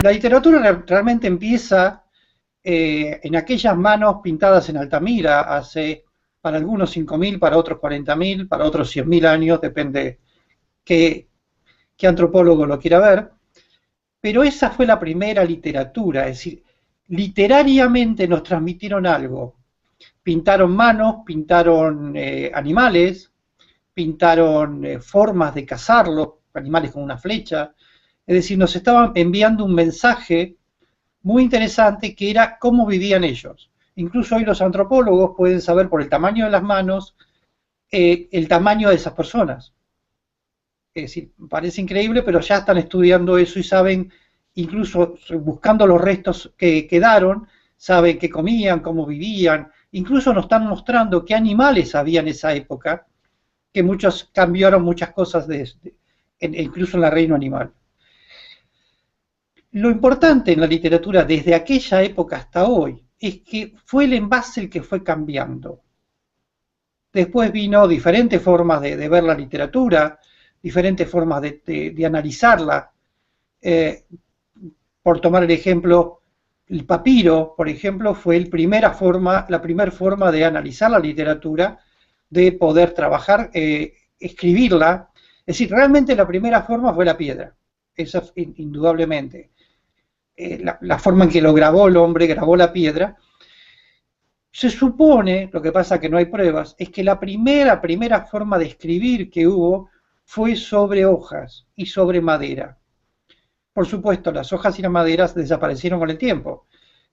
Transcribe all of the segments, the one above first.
La literatura realmente empieza en aquellas manos pintadas en Altamira hace, para algunos 5.000, para otros 40.000, para otros 100.000 años, depende qué antropólogo lo quiera ver, pero esa fue la primera literatura, es decir, literariamente nos transmitieron algo. Pintaron manos, pintaron animales, pintaron formas de cazarlos, animales con una flecha, es decir, nos estaban enviando un mensaje muy interesante que era cómo vivían ellos. Incluso hoy los antropólogos pueden saber por el tamaño de las manos el tamaño de esas personas. Es decir, parece increíble, pero ya están estudiando eso y saben, incluso buscando los restos que quedaron, saben qué comían, cómo vivían, incluso nos están mostrando qué animales había en esa época, que muchos cambiaron muchas cosas incluso en el reino animal. Lo importante en la literatura desde aquella época hasta hoy es que fue el envase el que fue cambiando. Después vino diferentes formas de ver la literatura, diferentes formas de analizarla. Por tomar el ejemplo, el papiro, por ejemplo, fue la primera forma de analizar la literatura, de poder trabajar, escribirla. Es decir, realmente la primera forma fue la piedra, eso indudablemente. La forma en que lo grabó el hombre, grabó la piedra. Se supone, lo que pasa que no hay pruebas, es que la primera forma de escribir que hubo fue sobre hojas y sobre madera. Por supuesto, las hojas y las maderas desaparecieron con el tiempo,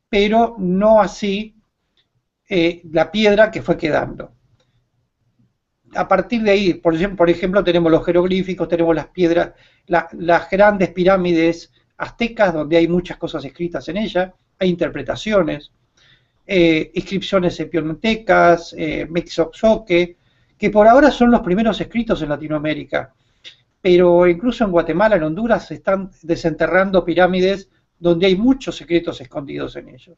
pero no así la piedra que fue quedando. A partir de ahí, por ejemplo, tenemos los jeroglíficos, tenemos las piedras, las grandes pirámides aztecas, donde hay muchas cosas escritas en ellas, hay interpretaciones, inscripciones epionetecas, mexozoque, que por ahora son los primeros escritos en Latinoamérica, pero incluso en Guatemala, en Honduras, se están desenterrando pirámides donde hay muchos secretos escondidos en ellos.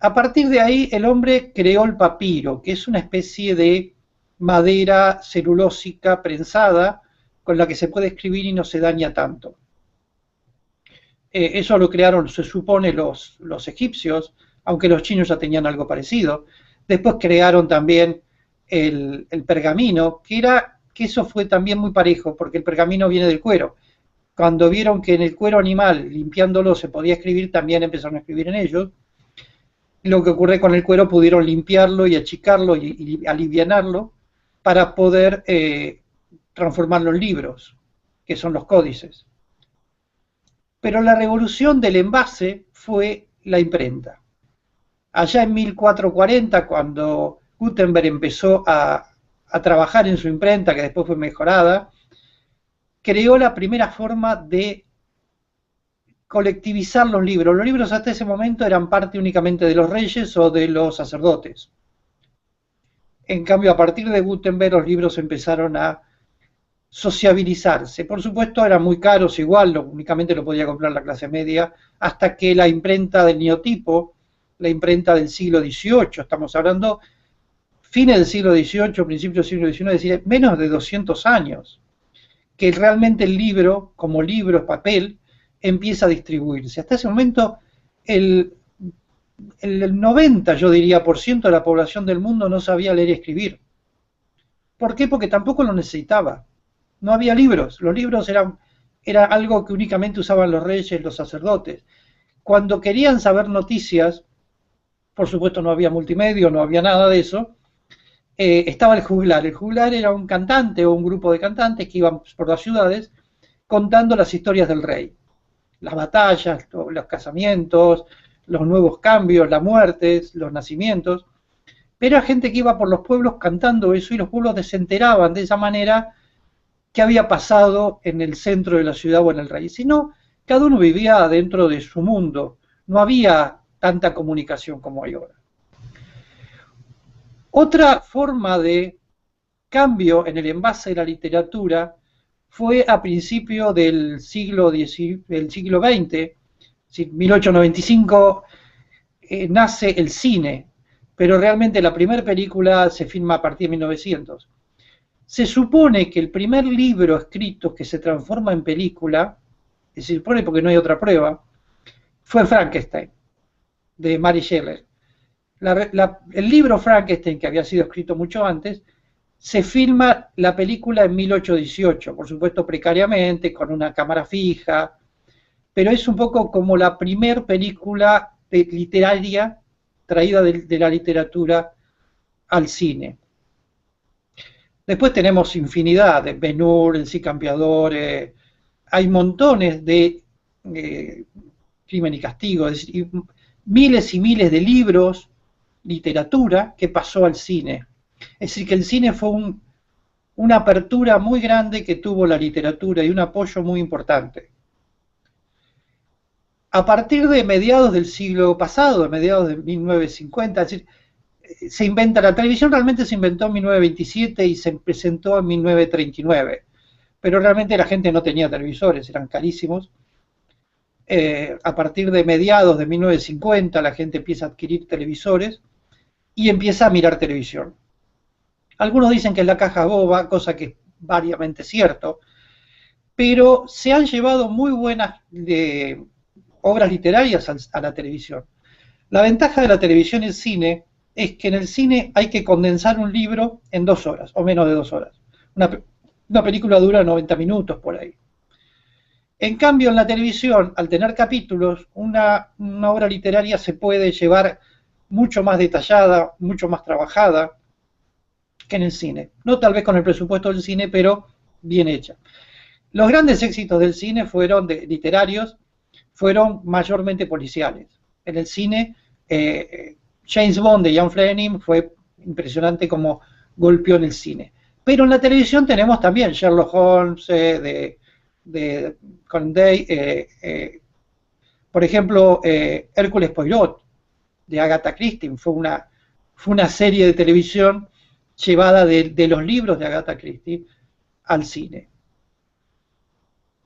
A partir de ahí, el hombre creó el papiro, que es una especie de madera celulósica prensada con la que se puede escribir y no se daña tanto. Eso lo crearon, se supone, los egipcios, aunque los chinos ya tenían algo parecido. Después crearon también el pergamino, que eso fue también muy parejo, porque el pergamino viene del cuero. Cuando vieron que en el cuero animal, limpiándolo, se podía escribir, también empezaron a escribir en ellos. Lo que ocurre con el cuero, pudieron limpiarlo y achicarlo y alivianarlo para poder transformarlo en libros, que son los códices. Pero la revolución del envase fue la imprenta. Allá en 1440, cuando Gutenberg empezó a trabajar en su imprenta, que después fue mejorada, creó la primera forma de colectivizar los libros. Los libros hasta ese momento eran parte únicamente de los reyes o de los sacerdotes. En cambio, a partir de Gutenberg, los libros empezaron a sociabilizarse. Por supuesto, eran muy caros igual, únicamente lo podía comprar la clase media, hasta que la imprenta del neotipo, la imprenta del siglo XVIII, estamos hablando fines del siglo XVIII, principios del siglo XIX, es decir, menos de 200 años, que realmente el libro, como libro, papel, empieza a distribuirse. Hasta ese momento, el 90, yo diría, por ciento de la población del mundo no sabía leer y escribir. ¿Por qué? Porque tampoco lo necesitaba. No había libros. Los libros era algo que únicamente usaban los reyes, los sacerdotes. Cuando querían saber noticias, por supuesto no había multimedia, no había nada de eso, estaba el juglar. El juglar era un cantante o un grupo de cantantes que iban por las ciudades contando las historias del rey. Las batallas, los casamientos, los nuevos cambios, las muertes, los nacimientos. Pero era gente que iba por los pueblos cantando eso y los pueblos se enteraban de esa manera qué había pasado en el centro de la ciudad o en el rey. Si no, cada uno vivía dentro de su mundo. No había tanta comunicación como hay ahora. Otra forma de cambio en el envase de la literatura fue a principios del siglo XX, 1895, nace el cine, pero realmente la primera película se filma a partir de 1900. Se supone que el primer libro escrito que se transforma en película, se supone porque no hay otra prueba, fue Frankenstein, de Mary Shelley. El libro Frankenstein, que había sido escrito mucho antes, se filma la película en 1818, por supuesto precariamente, con una cámara fija, pero es un poco como la primer película literaria traída de la literatura al cine. Después tenemos infinidad de Ben-Hur, El Cid Campeador, hay montones de Crimen y Castigo, es decir, miles y miles de libros, literatura que pasó al cine. Es decir, que el cine fue una apertura muy grande que tuvo la literatura y un apoyo muy importante. A partir de mediados del siglo pasado, de mediados de 1950, es decir, se inventa la televisión, realmente se inventó en 1927 y se presentó en 1939, pero realmente la gente no tenía televisores, eran carísimos. A partir de mediados de 1950 la gente empieza a adquirir televisores y empieza a mirar televisión. Algunos dicen que es la caja boba, cosa que es variamente cierto, pero se han llevado muy buenas obras literarias a la televisión. La ventaja de la televisión y el cine es que en el cine hay que condensar un libro en 2 horas, o menos de 2 horas. Una película dura 90 minutos por ahí. En cambio, en la televisión, al tener capítulos, una obra literaria se puede llevar mucho más detallada, mucho más trabajada que en el cine. No tal vez con el presupuesto del cine, pero bien hecha. Los grandes éxitos del cine literarios fueron mayormente policiales. En el cine, James Bond de Ian Fleming fue impresionante como golpeó en el cine. Pero en la televisión tenemos también Sherlock Holmes de Conan Doyle, por ejemplo, Hércules Poirot de Agatha Christie, fue una serie de televisión llevada de los libros de Agatha Christie al cine.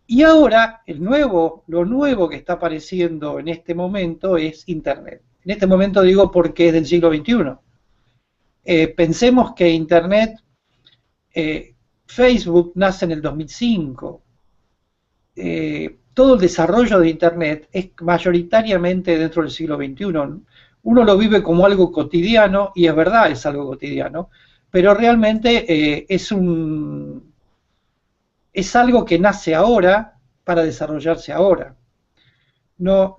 Y ahora, lo nuevo que está apareciendo en este momento es Internet. En este momento digo porque es del siglo XXI. Pensemos que Internet, Facebook nace en el 2005. Todo el desarrollo de Internet es mayoritariamente dentro del siglo XXI. Uno lo vive como algo cotidiano, y es verdad, es algo cotidiano, pero realmente es algo que nace ahora para desarrollarse ahora. No,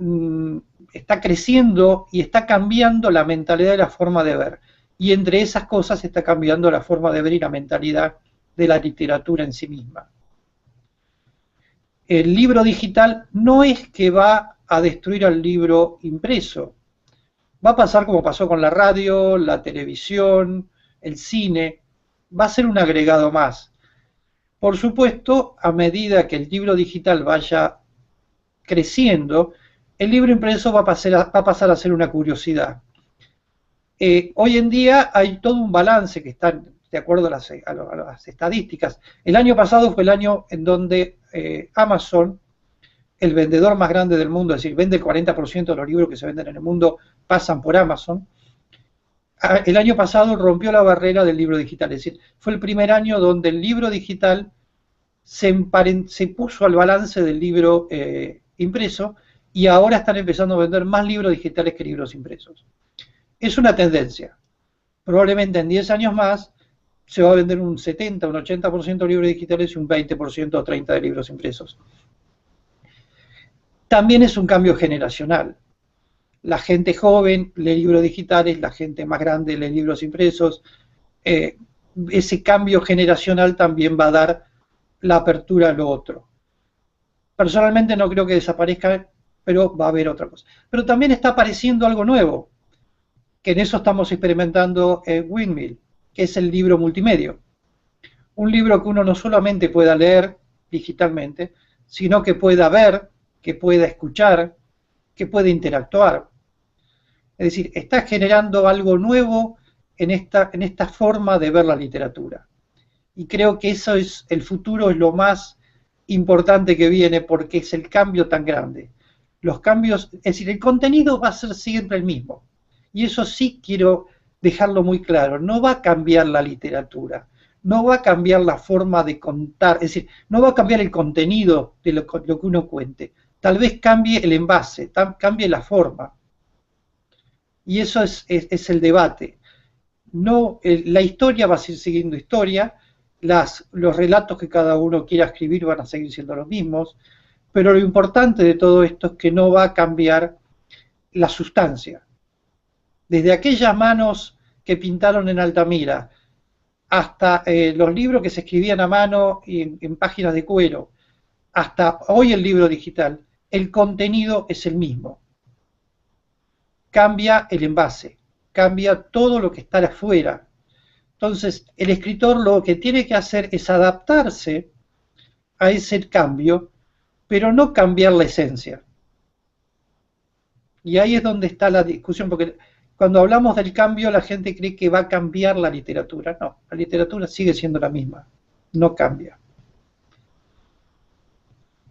está creciendo y está cambiando la mentalidad y la forma de ver. Y entre esas cosas está cambiando la forma de ver y la mentalidad de la literatura en sí misma. El libro digital no es que va a destruir al libro impreso. Va a pasar como pasó con la radio, la televisión, el cine. Va a ser un agregado más. Por supuesto, a medida que el libro digital vaya creciendo, el libro impreso va a pasar a ser una curiosidad. Hoy en día hay todo un balance que está de acuerdo a las estadísticas. El año pasado fue el año en donde Amazon, el vendedor más grande del mundo, es decir, vende el 40% de los libros que se venden en el mundo, pasan por Amazon. El año pasado rompió la barrera del libro digital, es decir, fue el primer año donde el libro digital se puso al balance del libro impreso, y ahora están empezando a vender más libros digitales que libros impresos. Es una tendencia. Probablemente en 10 años más se va a vender un 70, un 80% de libros digitales y un 20% o 30% de libros impresos. También es un cambio generacional. La gente joven lee libros digitales, la gente más grande lee libros impresos. Ese cambio generacional también va a dar la apertura a lo otro. Personalmente no creo que desaparezca, pero va a haber otra cosa. Pero también está apareciendo algo nuevo, que en eso estamos experimentando Windmill, que es el libro multimedia. Un libro que uno no solamente pueda leer digitalmente, sino que pueda ver, que pueda escuchar, que pueda interactuar. Es decir, está generando algo nuevo en esta forma de ver la literatura. Y creo que eso es el futuro, es lo más importante que viene, porque es el cambio tan grande. Los cambios, es decir, el contenido va a ser siempre el mismo. Y eso sí quiero dejarlo muy claro, no va a cambiar la literatura. no va a cambiar la forma de contar, es decir, no va a cambiar el contenido de lo que uno cuente, tal vez cambie el envase, cambie la forma. Y eso es el debate. No, la historia va a seguir siendo historia, los relatos que cada uno quiera escribir van a seguir siendo los mismos, pero lo importante de todo esto es que no va a cambiar la sustancia. Desde aquellas manos que pintaron en Altamira, hasta los libros que se escribían a mano en páginas de cuero, hasta hoy el libro digital, el contenido es el mismo. Cambia el envase, cambia todo lo que está afuera. Entonces, el escritor lo que tiene que hacer es adaptarse a ese cambio, pero no cambiar la esencia. Y ahí es donde está la discusión, porque cuando hablamos del cambio la gente cree que va a cambiar la literatura. No, la literatura sigue siendo la misma, no cambia.